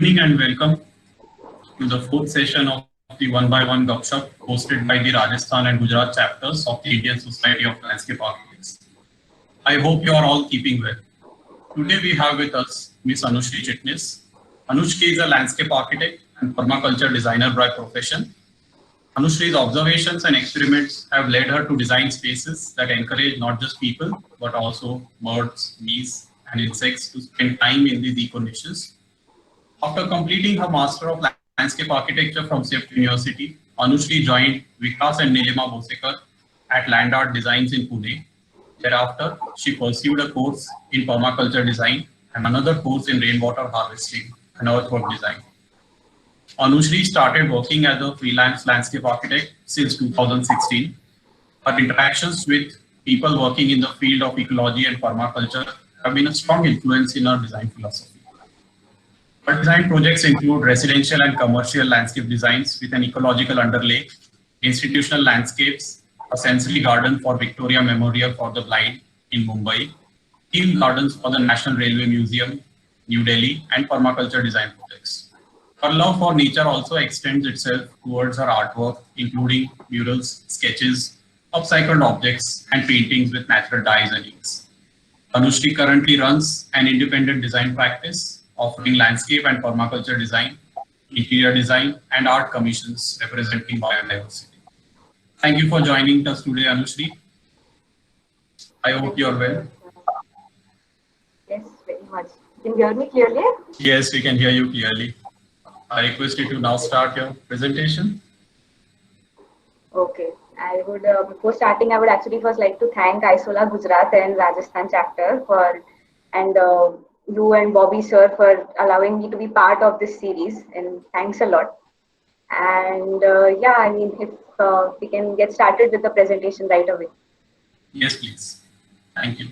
Evening and welcome to the fourth session of the One by One Gupshup hosted by the Rajasthan and Gujarat chapters of the Indian Society of Landscape Architects. I hope you are all keeping well. Today we have with us Miss Anushri Chitnis. Anushri is a landscape architect and permaculture designer by profession. Anushri's observations and experiments have led her to design spaces that encourage not just people but also birds, bees, and insects to spend time in these eco niches. After completing her Master of Landscape Architecture from SIFT University, Anushri joined Vikas and Nilima Bosekar at Land Art Designs in Pune. Thereafter, she pursued a course in permaculture design and another course in rainwater harvesting and earthwork design. Anushri started working as a freelance landscape architect since 2016. Her interactions with people working in the field of ecology and permaculture have been a strong influence in her design philosophy. Her design projects include residential and commercial landscape designs with an ecological underlay, institutional landscapes, a sensory garden for Victoria Memorial for the Blind in Mumbai, theme gardens for the National Railway Museum, New Delhi, and permaculture design projects. Her love for nature also extends itself towards her artwork, including murals, sketches, upcycled objects, and paintings with natural dyes and inks. Anushri currently runs an independent design practice offering landscape and permaculture design, interior design, and art commissions representing biodiversity. Thank you for joining us today, Anushri. I hope you're well. Yes, very much. Can you hear me clearly? Yes, we can hear you clearly. I request you to now start your presentation. Okay. I would, before starting, I would actually first like to thank Isola Gujarat and Rajasthan chapter and you and Bobby sir for allowing me to be part of this series. And thanks a lot. And yeah, I mean, if we can get started with the presentation right away. Yes, please. Thank you.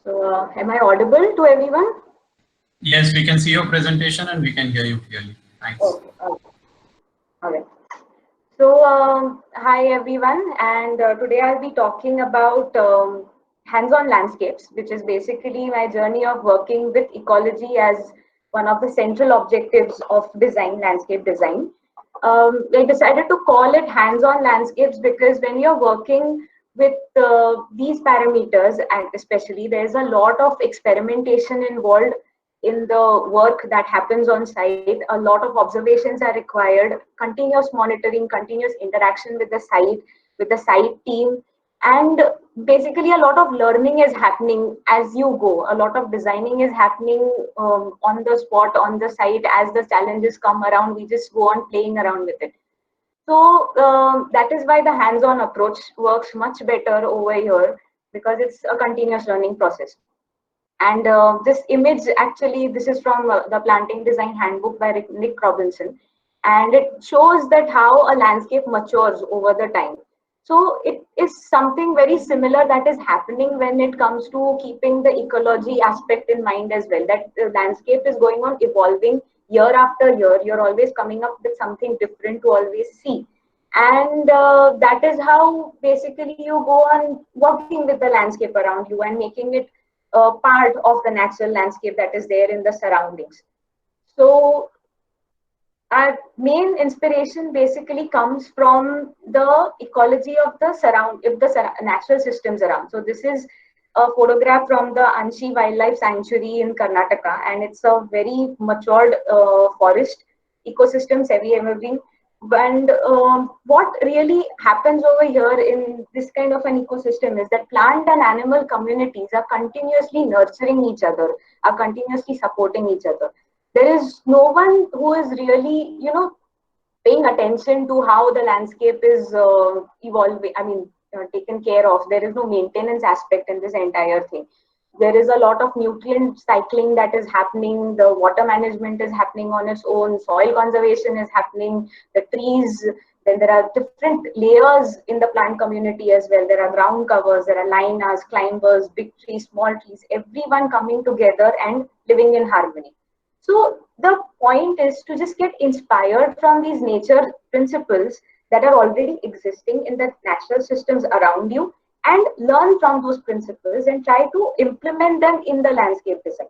So, am I audible to everyone? Yes, we can see your presentation and we can hear you clearly. Thanks. Okay. All right. So, hi everyone, and today I'll be talking about hands-on landscapes, which is basically my journey of working with ecology as one of the central objectives of design, landscape design. I decided to call it hands-on landscapes because when you're working with these parameters, and especially there's a lot of experimentation involved in the work that happens on site. A lot of observations are required, continuous monitoring, continuous interaction with the site team, and basically a lot of learning is happening as you go. A lot of designing is happening on the spot, on the site. As the challenges come around, we just go on playing around with it. So that is why the hands-on approach works much better over here because it's a continuous learning process. And this image, actually, this is from the Planting Design Handbook by Nick Robinson. And it shows that how a landscape matures over the time. So it is something very similar that is happening when it comes to keeping the ecology aspect in mind as well. That the landscape is going on evolving year after year. You're always coming up with something different to always see. And that is how basically you go on working with the landscape around you and making it part of the natural landscape that is there in the surroundings. So our main inspiration basically comes from the ecology of the natural systems around. So this is a photograph from the Anshi Wildlife Sanctuary in Karnataka, and it's a very matured forest, ecosystems heavy evergreen. And what really happens over here in this kind of an ecosystem is that plant and animal communities are continuously nurturing each other, are continuously supporting each other. There is no one who is really, paying attention to how the landscape is evolving, taken care of. There is no maintenance aspect in this entire thing. There is a lot of nutrient cycling that is happening. The water management is happening on its own. Soil conservation is happening. The trees, then there are different layers in the plant community as well. There are ground covers, there are lianas, climbers, big trees, small trees, everyone coming together and living in harmony. So the point is to just get inspired from these nature principles that are already existing in the natural systems around you, and learn from those principles and try to implement them in the landscape design.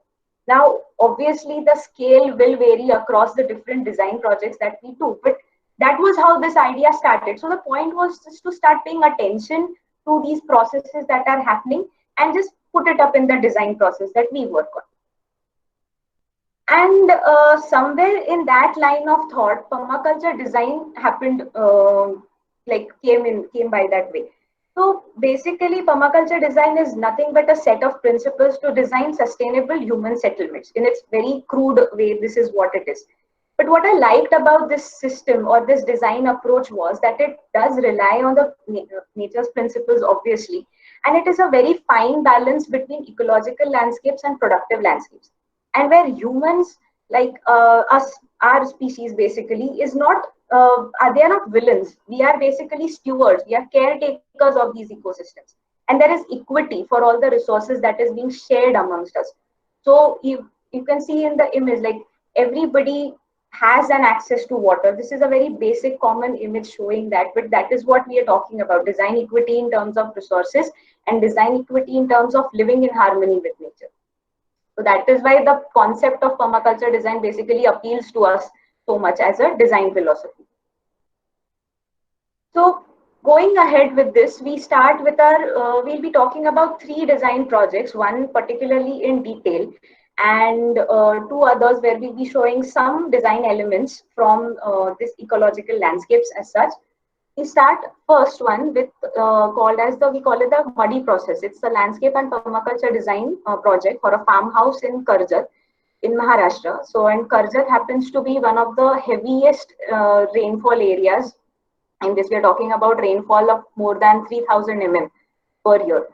Now, obviously, the scale will vary across the different design projects that we do, but that was how this idea started. So the point was just to start paying attention to these processes that are happening and just put it up in the design process that we work on. And somewhere in that line of thought, permaculture design happened, came by that way. So basically, permaculture design is nothing but a set of principles to design sustainable human settlements. In its very crude way, this is what it is. But what I liked about this system or this design approach was that it does rely on the nature's principles, obviously, and it is a very fine balance between ecological landscapes and productive landscapes. And where humans, like us, our species basically, is not, they are not villains. We are basically stewards. We are caretakers of these ecosystems. And there is equity for all the resources that is being shared amongst us. So you can see in the image, like everybody has an access to water. This is a very basic common image showing that, but that is what we are talking about: design equity in terms of resources and design equity in terms of living in harmony with nature. So that is why the concept of permaculture design basically appeals to us so much as a design philosophy. So going ahead with this, we start with we'll be talking about 3 design projects, one particularly in detail, and 2 others where we'll be showing some design elements from this ecological landscapes as such. We start first one with we call it the muddy process. It's a landscape and permaculture design project for a farmhouse in Karjat in Maharashtra. So, and Karjat happens to be one of the heaviest rainfall areas. In this, we are talking about rainfall of more than 3000 mm per year.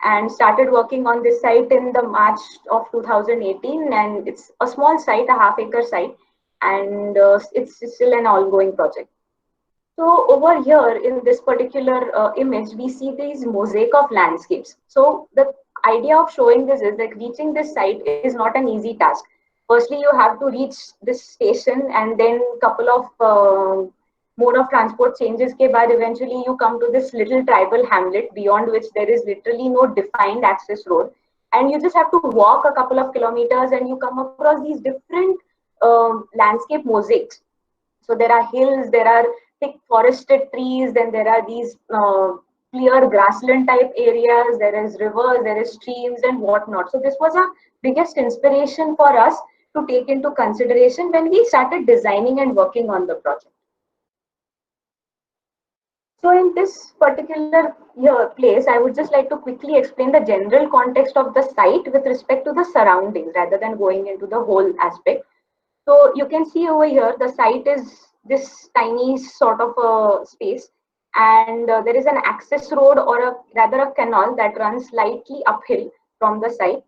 And started working on this site in the March of 2018, and it's a small site, a half-acre site, and it's still an ongoing project. So over here in this particular image, we see these mosaic of landscapes. So the idea of showing this is that reaching this site is not an easy task. Firstly, you have to reach this station, and then couple of mode of transport changes ke baad eventually you come to this little tribal hamlet beyond which there is literally no defined access road. And you just have to walk a couple of kilometers and you come across these different landscape mosaics. So there are hills, there are thick forested trees, then there are these clear grassland type areas, there is rivers, there is streams and whatnot. So this was our biggest inspiration for us to take into consideration when we started designing and working on the project. So in this particular place, I would just like to quickly explain the general context of the site with respect to the surroundings rather than going into the whole aspect. So you can see over here, the site is this tiny sort of a space, and there is an access road or rather a canal that runs slightly uphill from the site.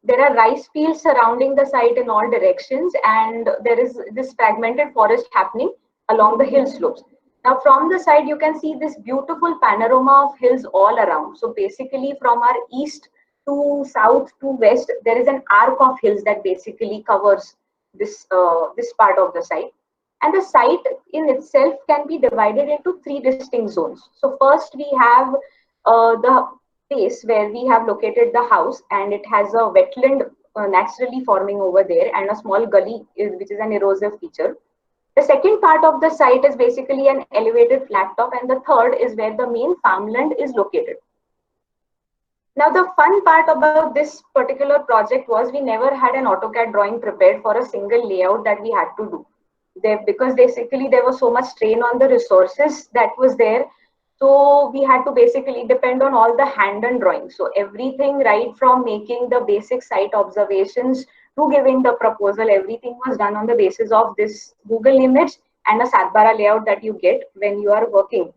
There are rice fields surrounding the site in all directions, and there is this fragmented forest happening along the hill slopes. Now from the side, you can see this beautiful panorama of hills all around. So basically from our east to south to west, there is an arc of hills that basically covers this part of the site. And the site in itself can be divided into 3 distinct zones. So first we have the place where we have located the house, and it has a wetland naturally forming over there and a small gully which is an erosive feature. The second part of the site is basically an elevated flat top, and the third is where the main farmland is located. Now, the fun part about this particular project was we never had an AutoCAD drawing prepared for a single layout that we had to do. Because basically there was so much strain on the resources that was there. So we had to basically depend on all the hand-done drawings. So everything right from making the basic site observations to giving the proposal, everything was done on the basis of this Google image and a Satbara layout that you get when you are working,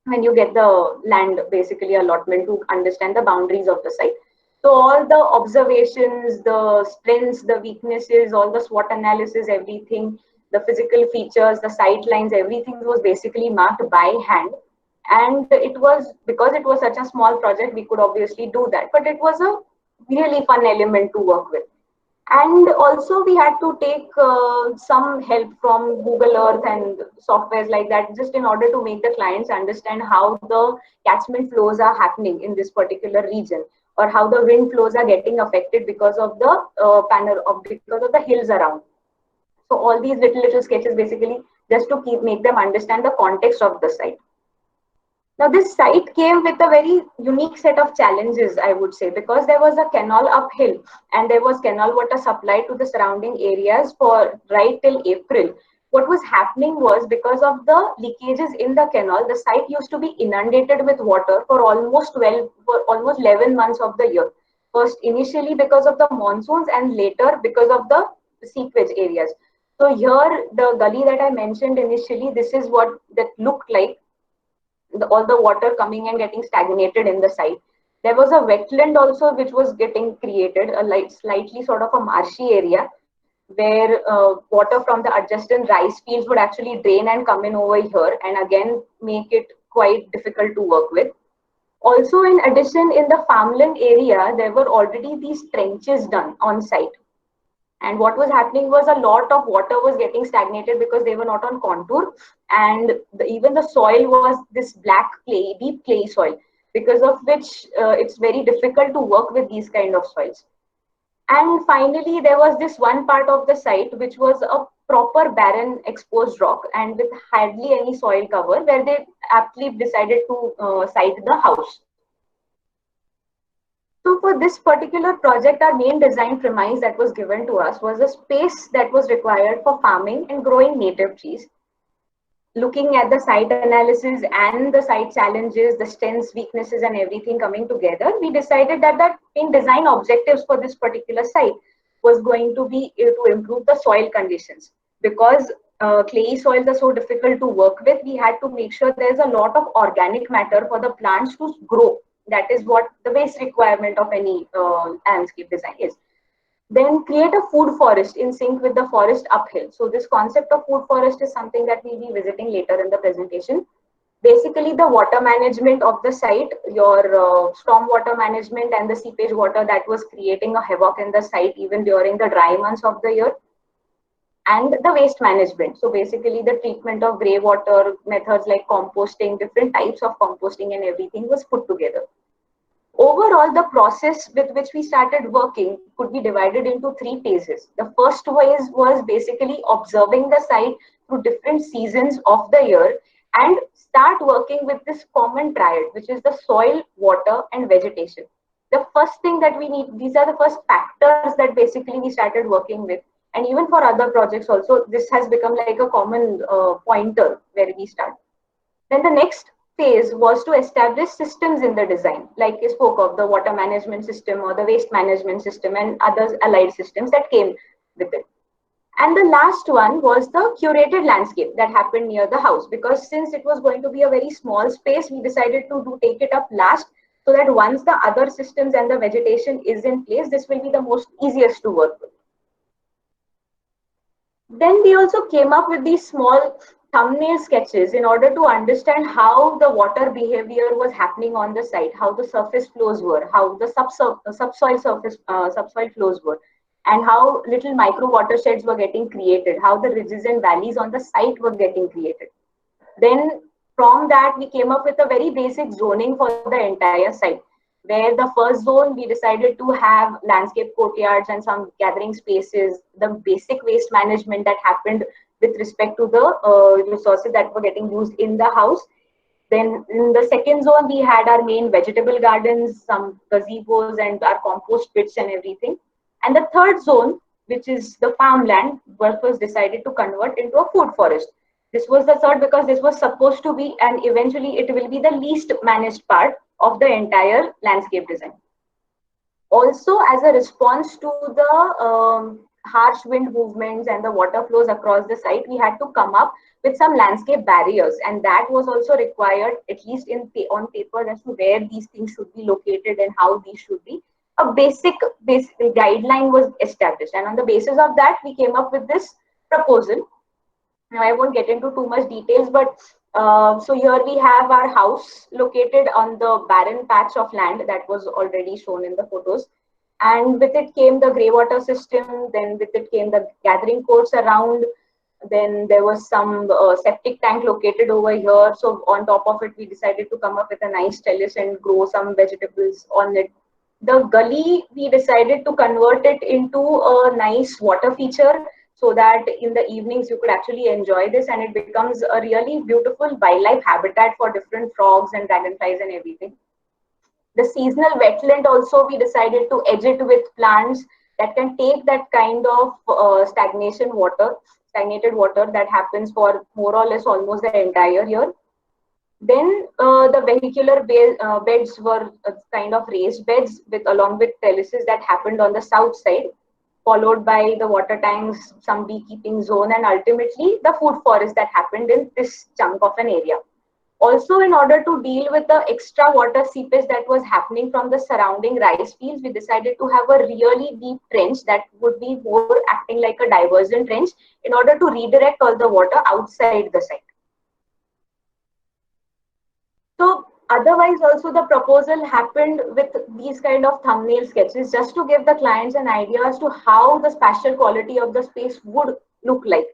when you get the land basically allotment to understand the boundaries of the site. So all the observations, the strengths, the weaknesses, all the SWOT analysis, everything, the physical features, the sight lines, everything was basically marked by hand. And it was, because it was such a small project, we could obviously do that, but it was a really fun element to work with. And also we had to take some help from Google Earth and softwares like that, just in order to make the clients understand how the catchment flows are happening in this particular region, or how the wind flows are getting affected because of the because of the hills around. So all these little sketches basically just to make them understand the context of the site. Now, this site came with a very unique set of challenges, I would say, because there was a canal uphill and there was canal water supply to the surrounding areas for right till April. What was happening was, because of the leakages in the canal, the site used to be inundated with water for almost 11 months of the year. First, initially because of the monsoons, and later because of the seepage areas. So here, the gully that I mentioned initially, this is what that looked like, all the water coming and getting stagnated in the site. There was a wetland also which was getting created, a slightly sort of a marshy area, where water from the adjacent rice fields would actually drain and come in over here, and again make it quite difficult to work with. Also, in addition, in the farmland area, there were already these trenches done on site. And what was happening was, a lot of water was getting stagnated because they were not on contour, and even the soil was this black clay, deep clay soil, because of which it's very difficult to work with these kind of soils. And finally, there was this one part of the site which was a proper barren exposed rock and with hardly any soil cover, where they aptly decided to site the house. So for this particular project, our main design premise that was given to us was a space that was required for farming and growing native trees. Looking at the site analysis and the site challenges, the strengths, weaknesses, and everything coming together, we decided that the main design objectives for this particular site was going to be to improve the soil conditions. Because clayey soils are so difficult to work with, we had to make sure there's a lot of organic matter for the plants to grow. That is what the base requirement of any landscape design is. Then create a food forest in sync with the forest uphill. So this concept of food forest is something that we'll be visiting later in the presentation. Basically, the water management of the site, your storm water management and the seepage water that was creating a havoc in the site even during the dry months of the year, and the waste management. So basically the treatment of grey water, methods like composting, different types of composting and everything was put together. Overall, the process with which we started working could be divided into three phases. The first phase was basically observing the site through different seasons of the year and start working with this common triad, which is the soil, water, and vegetation. The first thing that we need, these are the first factors that basically we started working with. And even for other projects also, this has become like a common pointer where we start. Then the next phase was to establish systems in the design, like I spoke of the water management system or the waste management system and other allied systems that came with it. And the last one was the curated landscape that happened near the house, because since it was going to be a very small space, we decided to take it up last, so that once the other systems and the vegetation is in place, this will be the most easiest to work with. Then we also came up with these small thumbnail sketches in order to understand how the water behavior was happening on the site, how the surface flows were, how the subsoil flows were, and how little micro watersheds were getting created, how the ridges and valleys on the site were getting created. Then from that, we came up with a very basic zoning for the entire site, where the first zone we decided to have landscape courtyards and some gathering spaces, the basic waste management that happened with respect to the resources that were getting used in the house. Then in the second zone, we had our main vegetable gardens, some gazebos and our compost pits and everything. And the third zone, which is the farmland, was decided to convert into a food forest. This was the third because this was supposed to be, and eventually it will be the least managed part of the entire landscape design. Also, as a response to the harsh wind movements and the water flows across the site, we had to come up with some landscape barriers, and that was also required, at least on paper, as to where these things should be located and how these should be. A basic guideline was established, and on the basis of that, we came up with this proposal. Now, I won't get into too much details, but so here we have our house located on the barren patch of land that was already shown in the photos. And with it came the grey water system, then with it came the gathering courts around, then there was some septic tank located over here. So on top of it, we decided to come up with a nice trellis and grow some vegetables on it. The gully, we decided to convert it into a nice water feature so that in the evenings you could actually enjoy this, and it becomes a really beautiful wildlife habitat for different frogs and dragonflies and everything. The seasonal wetland also, we decided to edge it with plants that can take that kind of stagnated water that happens for more or less almost the entire year. Then the vehicular beds were kind of raised beds with along with trellises that happened on the south side, followed by the water tanks, some beekeeping zone, and ultimately the food forest that happened in this chunk of an area. Also, in order to deal with the extra water seepage that was happening from the surrounding rice fields, we decided to have a really deep trench that would be more acting like a diversion trench in order to redirect all the water outside the site. So otherwise also the proposal happened with these kind of thumbnail sketches just to give the clients an idea as to how the spatial quality of the space would look like.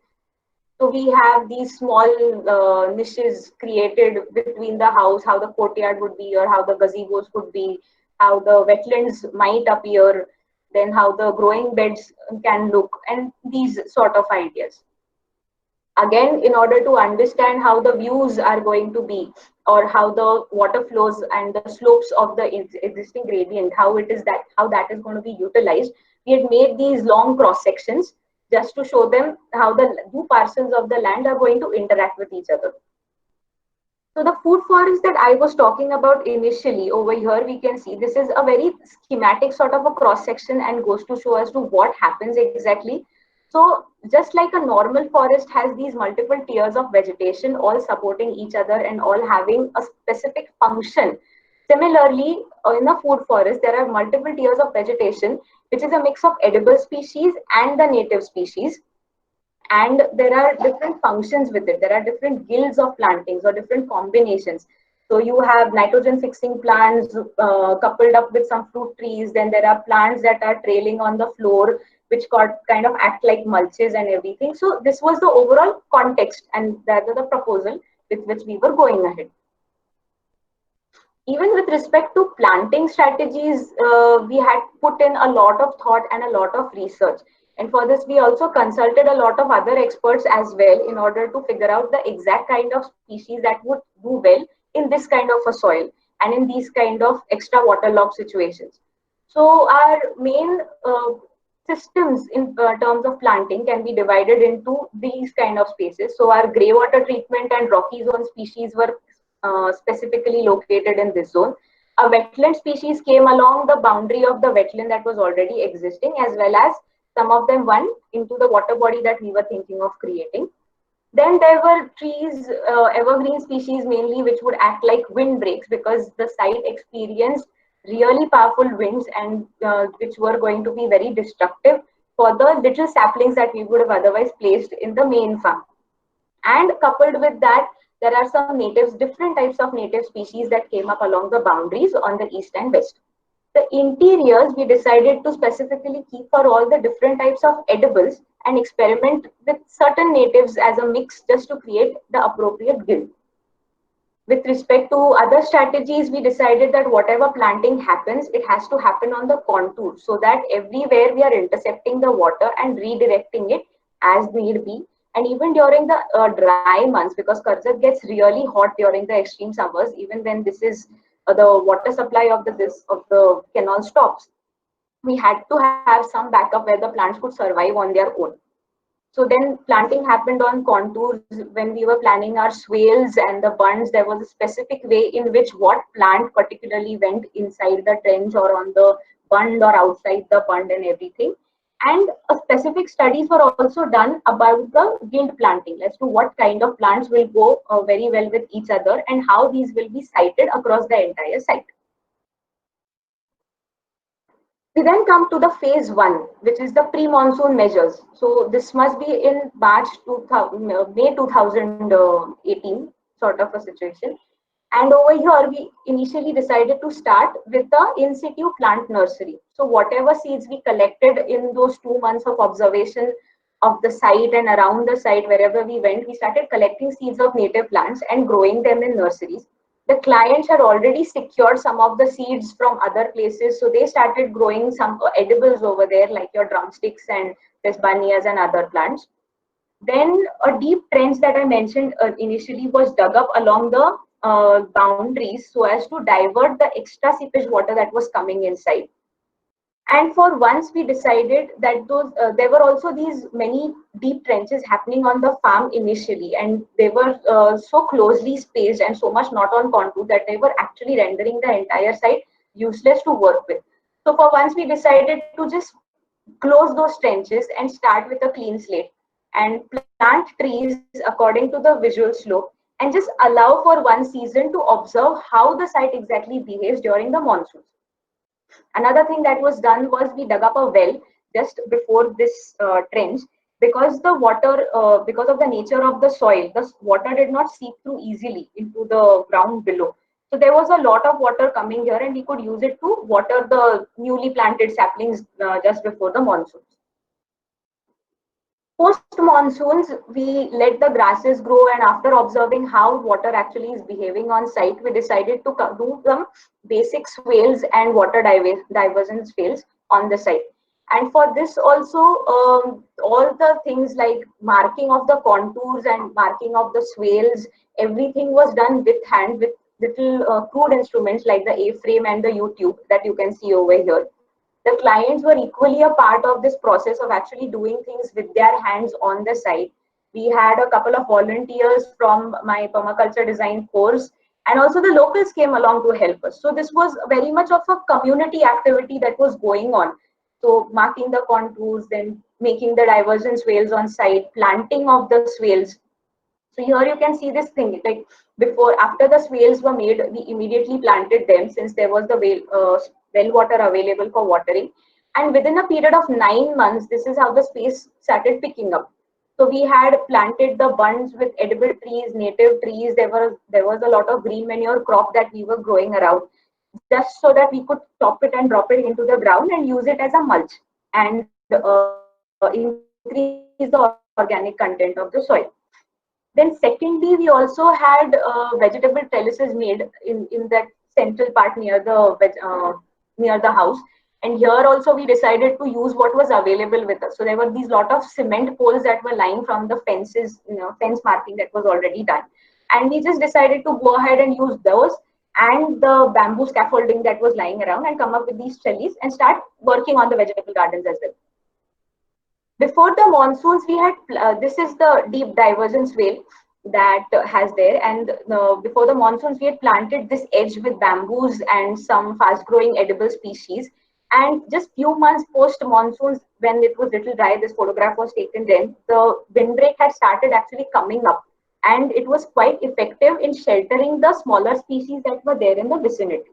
So we have these small niches created between the house, how the courtyard would be, or how the gazebos could be, how the wetlands might appear, then how the growing beds can look, and these sort of ideas. Again, in order to understand how the views are going to be, or how the water flows and the slopes of the existing gradient, how that is going to be utilized, we had made these long cross sections just to show them how the two parcels of the land are going to interact with each other. So the food forest that I was talking about initially, over here we can see this is a very schematic sort of a cross section and goes to show as to what happens exactly. So just like a normal forest has these multiple tiers of vegetation all supporting each other and all having a specific function, similarly in a food forest there are multiple tiers of vegetation which is a mix of edible species and the native species, and there are different functions with it. There are different guilds of plantings or different combinations. So you have nitrogen fixing plants coupled up with some fruit trees. Then there are plants that are trailing on the floor, which kind of act like mulches and everything. So this was the overall context, and that was the proposal with which we were going ahead. Even with respect to planting strategies, we had put in a lot of thought and a lot of research. And for this, we also consulted a lot of other experts as well in order to figure out the exact kind of species that would do well in this kind of a soil and in these kind of extra waterlogged situations. So our main systems in terms of planting can be divided into these kind of spaces. So our grey water treatment and rocky zone species were specifically located in this zone. A wetland species came along the boundary of the wetland that was already existing, as well as some of them went into the water body that we were thinking of creating. Then there were trees, evergreen species mainly, which would act like windbreaks because the site experienced really powerful winds and which were going to be very destructive for the little saplings that we would have otherwise placed in the main farm. And coupled with that, there are some natives, different types of native species that came up along the boundaries on the east and west. The interiors, we decided to specifically keep for all the different types of edibles and experiment with certain natives as a mix just to create the appropriate guild. With respect to other strategies, we decided that whatever planting happens, it has to happen on the contour so that everywhere we are intercepting the water and redirecting it as need be. And even during the dry months, because Karjat gets really hot during the extreme summers, even when this is the water supply of the canal stops, we had to have some backup where the plants could survive on their own. So then planting happened on contours. When we were planning our swales and the bunds, there was a specific way in which what plant particularly went inside the trench or on the bund or outside the bund and everything. And a specific studies were also done about the guild planting as to what kind of plants will go very well with each other and how these will be sited across the entire site. We then come to the phase one, which is the pre-monsoon measures. So this must be in March 2000, May 2018 sort of a situation. And over here, we initially decided to start with the in situ plant nursery. So whatever seeds we collected in those 2 months of observation of the site and around the site, wherever we went, we started collecting seeds of native plants and growing them in nurseries. The clients had already secured some of the seeds from other places, so they started growing some edibles over there, like your drumsticks and sesbanias and other plants. Then a deep trench that I mentioned initially was dug up along the boundaries so as to divert the extra seepage water that was coming inside. And for once, we decided that those there were also these many deep trenches happening on the farm initially, and they were so closely spaced and so much not on contour that they were actually rendering the entire site useless to work with. So for once, we decided to just close those trenches and start with a clean slate and plant trees according to the visual slope and just allow for one season to observe how the site exactly behaves during the monsoons. Another thing that was done was we dug up a well just before this trench because because of the nature of the soil, the water did not seep through easily into the ground below. So there was a lot of water coming here, and we could use it to water the newly planted saplings just before the monsoons. Post monsoons, we let the grasses grow, and after observing how water actually is behaving on site, we decided to do some basic swales and water diversion swales on the site. And for this also, all the things like marking of the contours and marking of the swales, everything was done with hand with little crude instruments like the A-frame and the U-tube that you can see over here. The clients were equally a part of this process of actually doing things with their hands on the site. We had a couple of volunteers from my permaculture design course, and also the locals came along to help us. So this was very much of a community activity that was going on. So marking the contours, then making the diversion swales on site, planting of the swales. So here you can see this thing, like after the swales were made, we immediately planted them since there was the well water available for watering. And within a period of 9 months, this is how the space started picking up. So we had planted the bunds with edible trees, native trees. There was a lot of green manure crop that we were growing around, just so that we could top it and drop it into the ground and use it as a mulch and increase the organic content of the soil. Then secondly, we also had vegetable trellises made in that central part near the house. And here also we decided to use what was available with us. So there were these lot of cement poles that were lying from the fences, fence marking that was already done. And we just decided to go ahead and use those and the bamboo scaffolding that was lying around and come up with these trellises and start working on the vegetable gardens as well. Before the monsoons, we had this is the deep divergence swale that has there, and before the monsoons, we had planted this edge with bamboos and some fast-growing edible species. And just few months post monsoons, when it was little dry, this photograph was taken. Then the windbreak had started actually coming up, and it was quite effective in sheltering the smaller species that were there in the vicinity.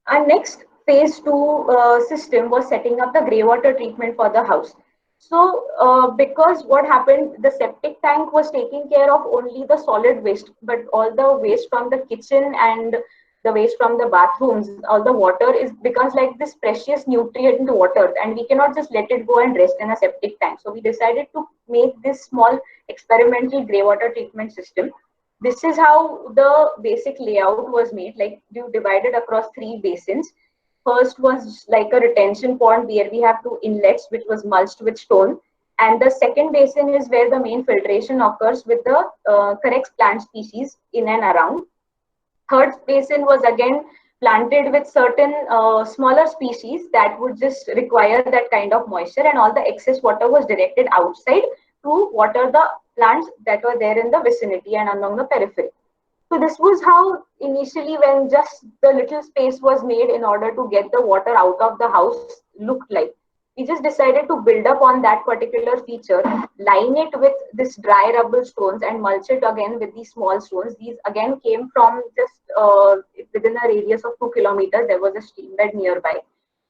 Our next phase two system was setting up the grey water treatment for the house. So, because what happened, the septic tank was taking care of only the solid waste, but all the waste from the kitchen and the waste from the bathrooms, all the water is becomes like this precious nutrient water, and we cannot just let it go and rest in a septic tank. So we decided to make this small experimental grey water treatment system. This is how the basic layout was made, like you divided across three basins. First was like a retention pond where we have two inlets which was mulched with stone, and the second basin is where the main filtration occurs with the correct plant species in and around. Third basin was again planted with certain smaller species that would just require that kind of moisture, and all the excess water was directed outside to water the plants that were there in the vicinity and along the periphery. So this was how initially, when just the little space was made in order to get the water out of the house, looked like. We just decided to build up on that particular feature, line it with this dry rubble stones and mulch it again with these small stones. These again came from just within a radius of 2 kilometers. There was a stream bed nearby,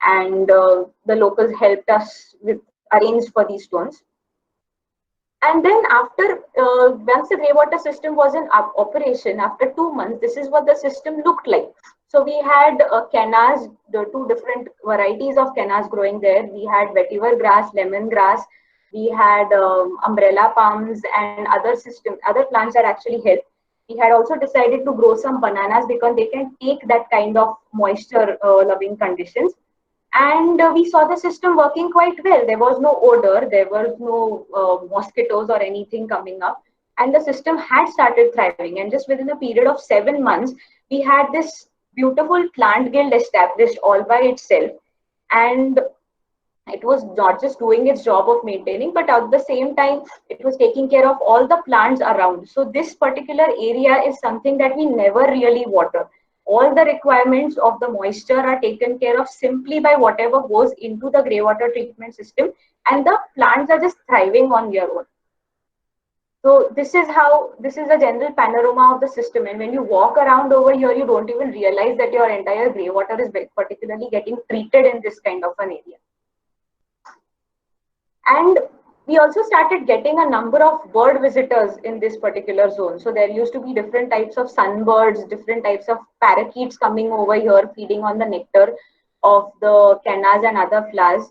and the locals helped us with arrange for these stones. And then after, once the grey water system was in operation, after 2 months, this is what the system looked like. So we had cannas, the two different varieties of cannas growing there. We had vetiver grass, lemon grass. We had umbrella palms and other plants that actually help. We had also decided to grow some bananas because they can take that kind of moisture loving conditions. And we saw the system working quite well. There was no odor, there was no mosquitoes or anything coming up, and the system had started thriving. And just within a period of 7 months, we had this beautiful plant guild established all by itself. And it was not just doing its job of maintaining, but at the same time it was taking care of all the plants around. So this particular area is something that we never really water. All the requirements of the moisture are taken care of simply by whatever goes into the grey water treatment system, and the plants are just thriving on their own. So this is a general panorama of the system. And when you walk around over here, you don't even realize that your entire grey water is particularly getting treated in this kind of an area. And we also started getting a number of bird visitors in this particular zone. So there used to be different types of sunbirds, different types of parakeets coming over here, feeding on the nectar of the cannas and other flowers.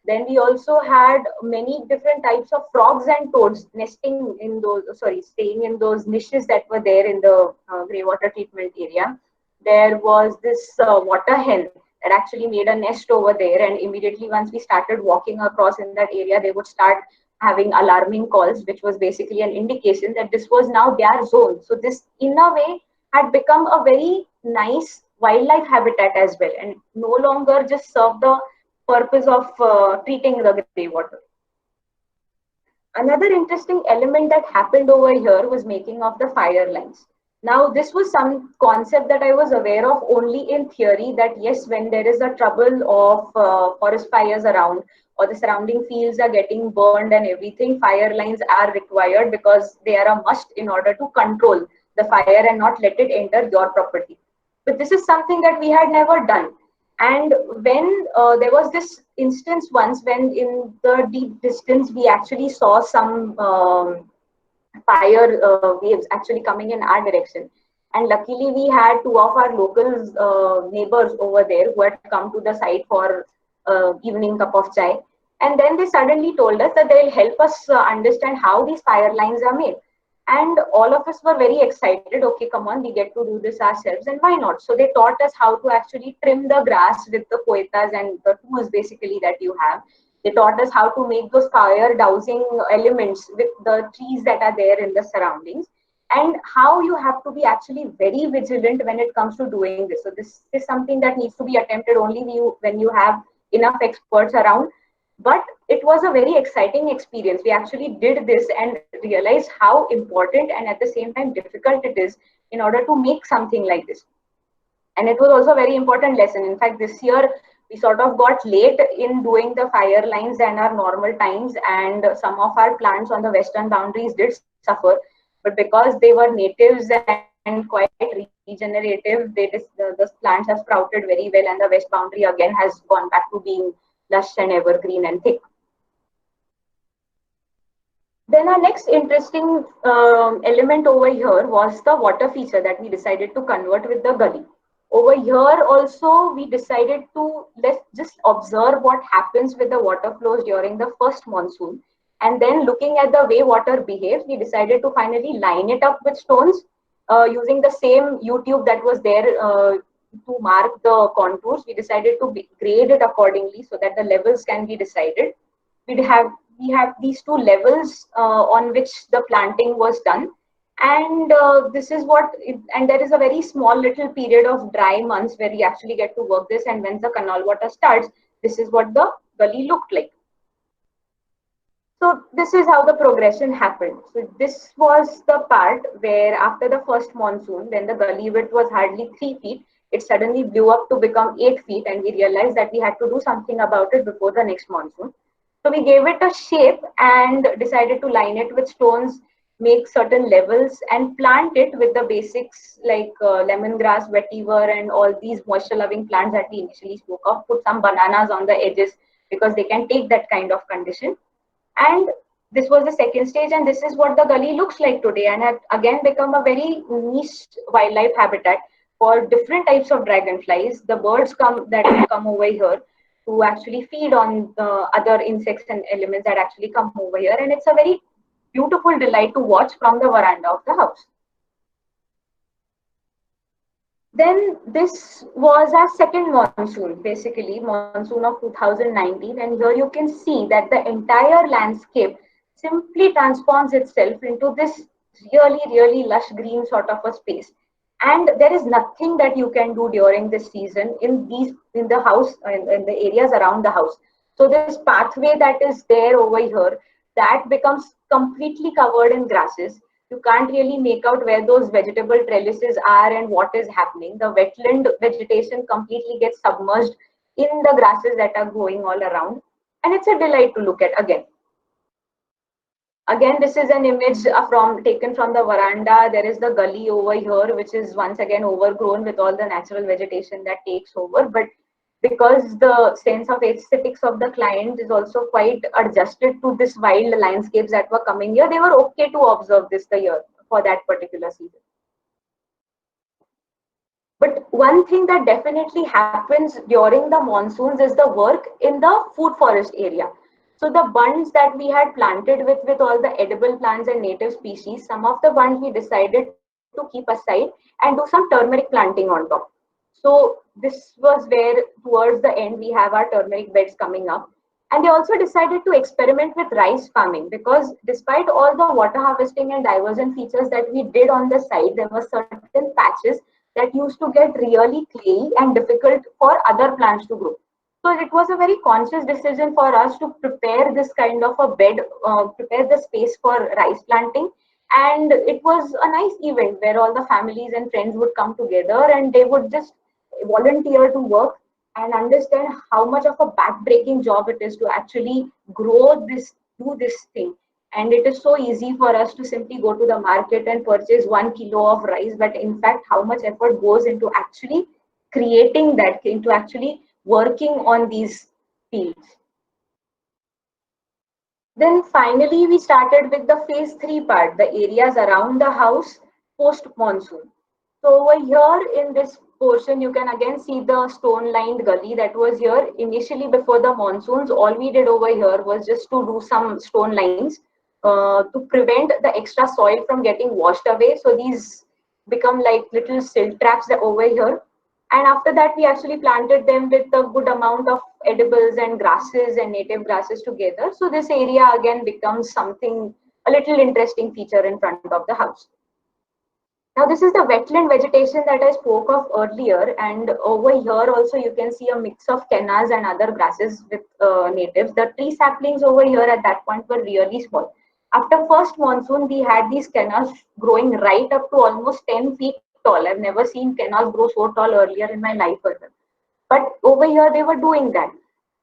Then we also had many different types of frogs and toads staying in those niches that were there in the grey water treatment area. There was this water hen that actually made a nest over there, and immediately once we started walking across in that area, they would start having alarming calls, which was basically an indication that this was now their zone. So this in a way had become a very nice wildlife habitat as well, and no longer just serve the purpose of treating the grey water. Another interesting element that happened over here was making of the fire lines. Now, this was some concept that I was aware of only in theory, that yes, when there is a trouble of forest fires around, or the surrounding fields are getting burned and everything, fire lines are required because they are a must in order to control the fire and not let it enter your property. But this is something that we had never done. And when there was this instance once when in the deep distance we actually saw some fire waves actually coming in our direction. And luckily we had two of our local neighbors over there who had come to the site for evening cup of chai. And then they suddenly told us that they'll help us understand how these fire lines are made. And all of us were very excited. Okay, come on, we get to do this ourselves, and why not? So they taught us how to actually trim the grass with the poetas and the tools basically that you have. They taught us how to make those fire dousing elements with the trees that are there in the surroundings, and how you have to be actually very vigilant when it comes to doing this. So this is something that needs to be attempted only when you have enough experts around. But it was a very exciting experience. We actually did this and realized how important and at the same time difficult it is in order to make something like this. And it was also a very important lesson. In fact, this year we sort of got late in doing the fire lines than our normal times, and some of our plants on the western boundaries did suffer. But because they were natives and quite regenerative, the plants have sprouted very well, and the west boundary again has gone back to being lush and evergreen and thick. Then our next interesting element over here was the water feature that we decided to convert with the gully. Over here also, we decided to let's just observe what happens with the water flows during the first monsoon. And then looking at the way water behaves, we decided to finally line it up with stones using the same U-tube that was there to mark the contours. We decided to grade it accordingly so that the levels can be decided. We have these two levels on which the planting was done. And this is and there is a very small little period of dry months where we actually get to work this. And when the canal water starts, this is what the gully looked like. So this is how the progression happened. So this was the part where after the first monsoon, when the gully width was hardly 3 feet, it suddenly blew up to become 8 feet, and we realized that we had to do something about it before the next monsoon. So we gave it a shape and decided to line it with stones, make certain levels, and plant it with the basics like lemongrass, vetiver, and all these moisture-loving plants that we initially spoke of. Put some bananas on the edges because they can take that kind of condition. And this was the second stage, and this is what the gully looks like today, and had again become a very niche wildlife habitat for different types of dragonflies. The birds come over here to actually feed on the other insects and elements that actually come over here, and it's a very beautiful delight to watch from the veranda of the house. Then this was our second monsoon, basically monsoon of 2019, and here you can see that the entire landscape simply transforms itself into this really lush green sort of a space. And there is nothing that you can do during this season in the house, in the areas around the house. So this pathway that is there over here, that becomes completely covered in grasses. You can't really make out where those vegetable trellises are and what is happening. The wetland vegetation completely gets submerged in the grasses that are growing all around, and it's a delight to look at again. Again, this is an image taken from the veranda. There is the gully over here, which is once again overgrown with all the natural vegetation that takes over. But because the sense of aesthetics of the client is also quite adjusted to this wild landscapes that were coming here, they were okay to observe this the year for that particular season. But one thing that definitely happens during the monsoons is the work in the food forest area. So the bunds that we had planted with all the edible plants and native species, some of the bunds we decided to keep aside and do some turmeric planting on top. So this was where towards the end we have our turmeric beds coming up. And they also decided to experiment with rice farming, because despite all the water harvesting and diversion features that we did on the side, there were certain patches that used to get really clayey and difficult for other plants to grow. So it was a very conscious decision for us to prepare this kind of a bed, prepare the space for rice planting. And it was a nice event where all the families and friends would come together and they would just volunteer to work and understand how much of a back-breaking job it is to actually do this thing. And it is so easy for us to simply go to the market and purchase 1 kilo of rice, but in fact, how much effort goes into actually creating that, into actually working on these fields. Then finally, we started with the phase 3 part, the areas around the house post monsoon. So over here in this portion, you can again see the stone lined gully that was here initially before the monsoons. All we did over here was just to do some stone lines to prevent the extra soil from getting washed away. So these become like little silt traps that over here. And after that, we actually planted them with a good amount of edibles and grasses and native grasses together. So this area again becomes something, a little interesting feature in front of the house. Now this is the wetland vegetation that I spoke of earlier, and over here also you can see a mix of kennas and other grasses with natives. The tree saplings over here at that point were really small. After first monsoon, we had these kennas growing right up to almost 10 feet tall. I've never seen kennas grow so tall earlier in my life. But over here they were doing that.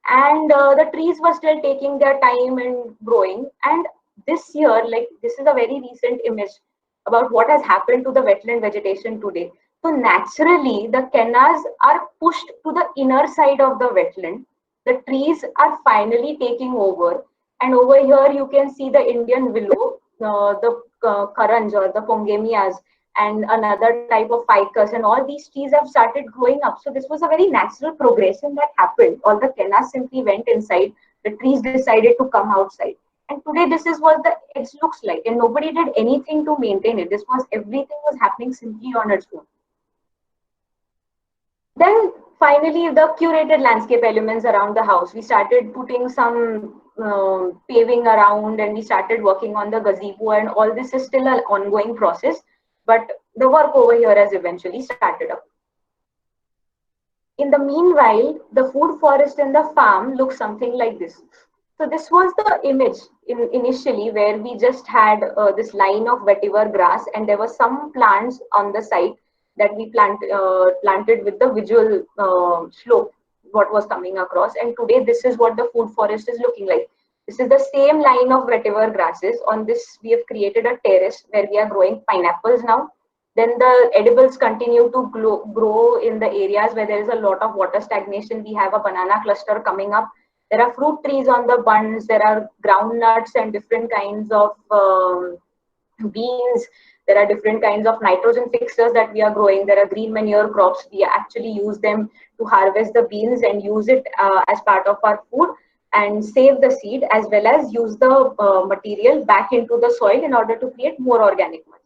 And the trees were still taking their time and growing. And this year, like this is a very recent image about what has happened to the wetland vegetation today. So naturally, the kennas are pushed to the inner side of the wetland. The trees are finally taking over. And over here, you can see the Indian willow, the karanj or the pongemias, and another type of ficus, and all these trees have started growing up. So this was a very natural progression that happened. All the kennas simply went inside, the trees decided to come outside. And today this is what the edge looks like, and nobody did anything to maintain it. Everything was happening simply on its own. Then finally, the curated landscape elements around the house. We started putting some paving around, and we started working on the gazebo, and all this is still an ongoing process, but the work over here has eventually started up. In the meanwhile, the food forest in the farm looks something like this. So this was the image initially, where we just had this line of vetiver grass, and there were some plants on the side that we planted with the visual slope, what was coming across. And today, this is what the food forest is looking like. This is the same line of vetiver grasses. On this, we have created a terrace where we are growing pineapples now. Then the edibles continue to grow in the areas where there is a lot of water stagnation. We have a banana cluster coming up. There are fruit trees on the bunds. There are groundnuts and different kinds of beans. There are different kinds of nitrogen fixers that we are growing. There are green manure crops. We actually use them to harvest the beans and use it as part of our food and save the seed, as well as use the material back into the soil in order to create more organic matter.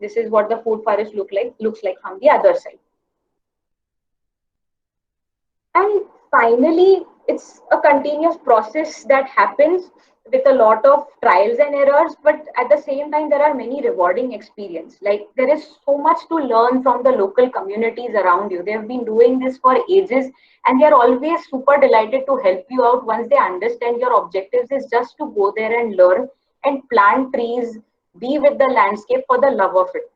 This is what the food forest looks like from the other side. And finally, it's a continuous process that happens with a lot of trials and errors, but at the same time, there are many rewarding experiences. Like there is so much to learn from the local communities around you. They have been doing this for ages, and they are always super delighted to help you out once they understand your objectives is just to go there and learn and plant trees, be with the landscape for the love of it.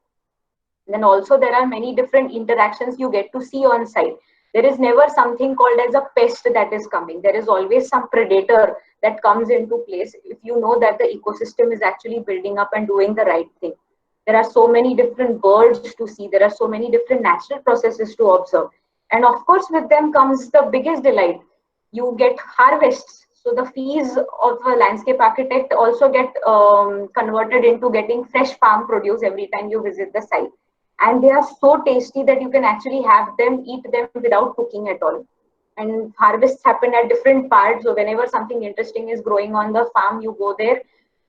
Then also there are many different interactions you get to see on site. There is never something called as a pest that is coming. There is always some predator that comes into place if you know that the ecosystem is actually building up and doing the right thing. There are so many different birds to see. There are so many different natural processes to observe. And of course, with them comes the biggest delight. You get harvests. So the fees of a landscape architect also get converted into getting fresh farm produce every time you visit the site. And they are so tasty that you can actually have them, eat them without cooking at all. And harvests happen at different parts. So whenever something interesting is growing on the farm, you go there,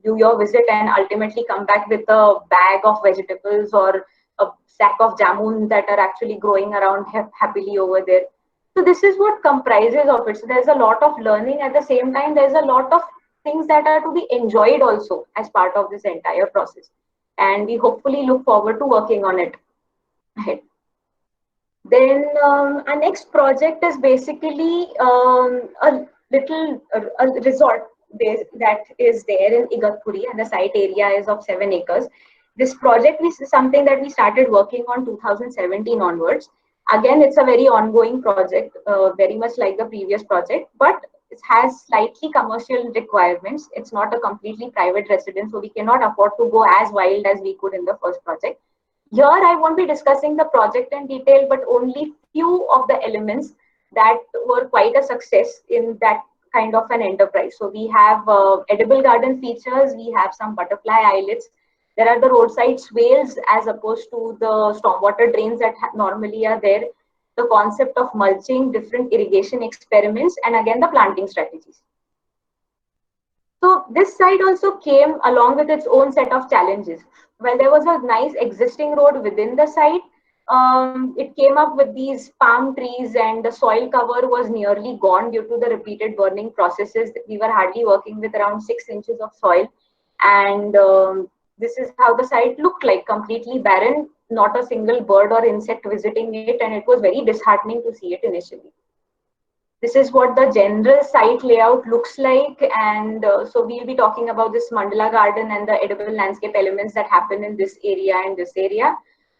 do your visit, and ultimately come back with a bag of vegetables or a sack of jamun that are actually growing around happily over there. So this is what comprises of it. So there's a lot of learning. At the same time, there's a lot of things that are to be enjoyed also as part of this entire process. And we hopefully look forward to working on it ahead. Then our next project is basically a little a resort base that is there in Igatpuri, and the site area is of 7 acres. This project is something that we started working on 2017 onwards. Again, it's a very ongoing project, very much like the previous project, but it has slightly commercial requirements. It's not a completely private residence, so we cannot afford to go as wild as we could in the first project. Here, I won't be discussing the project in detail, but only few of the elements that were quite a success in that kind of an enterprise. So we have edible garden features, we have some butterfly islets. There are the roadside swales as opposed to the stormwater drains that normally are there. The concept of mulching, different irrigation experiments, and again the planting strategies. So this site also came along with its own set of challenges. Well, there was a nice existing road within the site. It came up with these palm trees, and the soil cover was nearly gone due to the repeated burning processes. We were hardly working with around 6 inches of soil. And this is how the site looked like, completely barren, not a single bird or insect visiting it. And it was very disheartening to see it initially. This is what the general site layout looks like. And so we'll be talking about this mandala garden and the edible landscape elements that happen in this area and this area.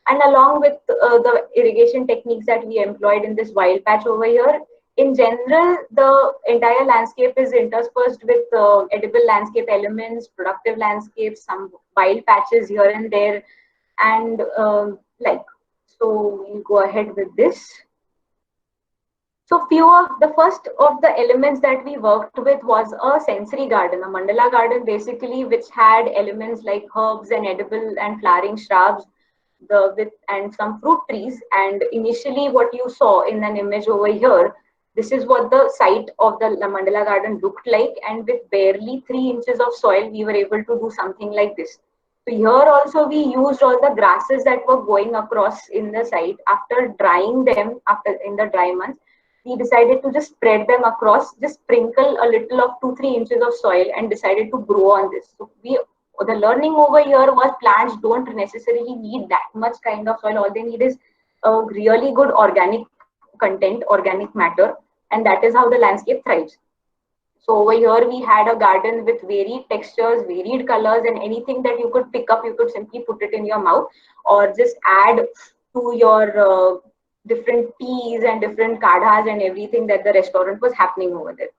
And along with the irrigation techniques that we employed in this wild patch over here. In general, the entire landscape is interspersed with edible landscape elements, productive landscapes, some wild patches here and there. And so we'll go ahead with this. So the first of the elements that we worked with was a sensory garden, a mandala garden basically, which had elements like herbs and edible and flowering shrubs, and some fruit trees. And initially what you saw in an image over here, this is what the site of the mandala garden looked like. And with barely 3 inches of soil, we were able to do something like this. So here also we used all the grasses that were going across in the site. After drying them, in the dry months, we decided to just spread them across, just sprinkle a little of 2-3 inches of soil, and decided to grow on this. So the learning over here was plants don't necessarily need that much kind of soil. All they need is a really good organic content, organic matter, and that is how the landscape thrives. So over here we had a garden with varied textures, varied colors, and anything that you could pick up, you could simply put it in your mouth or just add to your different teas and different kadhas and everything that the restaurant was happening over there.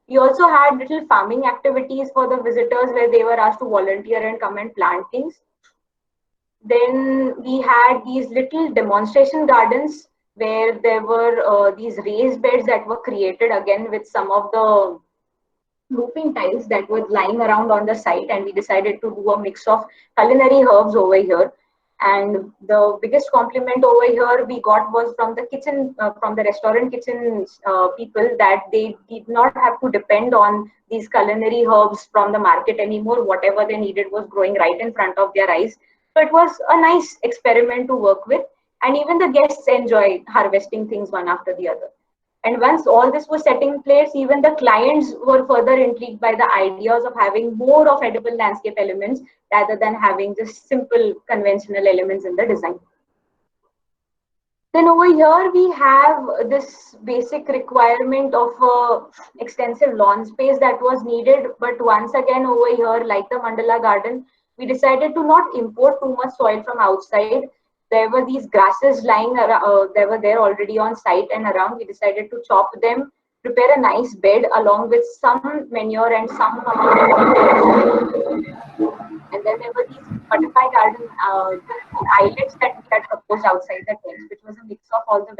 We also had little farming activities for the visitors where they were asked to volunteer and come and plant things. Then we had these little demonstration gardens where there were these raised beds that were created again with some of the roofing tiles that were lying around on the site, and we decided to do a mix of culinary herbs over here. And the biggest compliment over here we got was from the kitchen, from the restaurant kitchen people, that they did not have to depend on these culinary herbs from the market anymore. Whatever they needed was growing right in front of their eyes. So it was a nice experiment to work with, and even the guests enjoyed harvesting things one after the other. And once all this was set in place, even the clients were further intrigued by the ideas of having more of edible landscape elements rather than having just simple conventional elements in the design. Then over here we have this basic requirement of extensive lawn space that was needed. But once again over here, like the Mandala garden, we decided to not import too much soil from outside. There were these grasses lying around, they were there already on site and around. We decided to chop them, prepare a nice bed along with some manure and some amount of fertilizer. And then there were these butterfly garden islets that we had proposed outside the tents, which was a mix of all the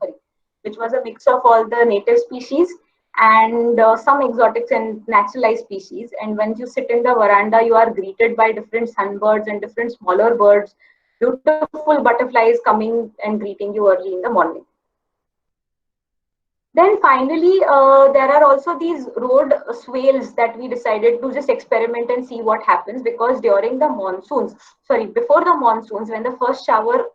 sorry, which was a mix of all the native species and some exotics and naturalized species. And when you sit in the veranda, you are greeted by different sunbirds and different smaller birds, beautiful butterflies coming and greeting you early in the morning. Then finally, there are also these road swales that we decided to just experiment and see what happens, because during the monsoons, sorry, before the monsoons, when the first shower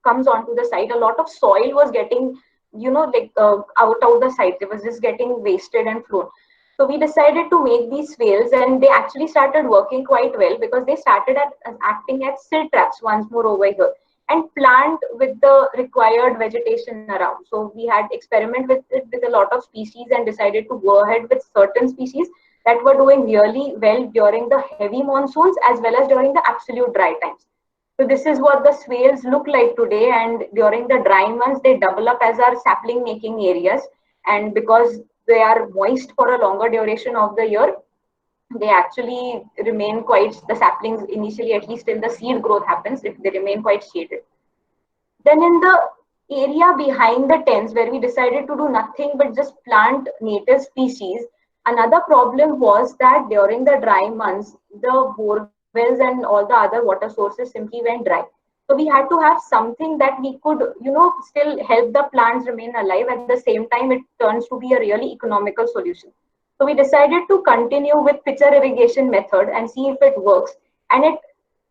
comes onto the site, a lot of soil was getting, like out of the site. It was just getting wasted and flown. So we decided to make these swales, and they actually started working quite well because they started acting as silt traps once more over here and plant with the required vegetation around. So we had experiment with it with a lot of species and decided to go ahead with certain species that were doing really well during the heavy monsoons as well as during the absolute dry times. So this is what the swales look like today, and during the dry months they develop as our sapling making areas, and because they are moist for a longer duration of the year, they actually remain quite, the saplings initially, at least till the seed growth happens, if they remain quite shaded. Then in the area behind the tents where we decided to do nothing but just plant native species, another problem was that during the dry months, the borewells and all the other water sources simply went dry. So we had to have something that we could, still help the plants remain alive. At the same time, it turns to be a really economical solution. So we decided to continue with pitcher irrigation method and see if it works. And it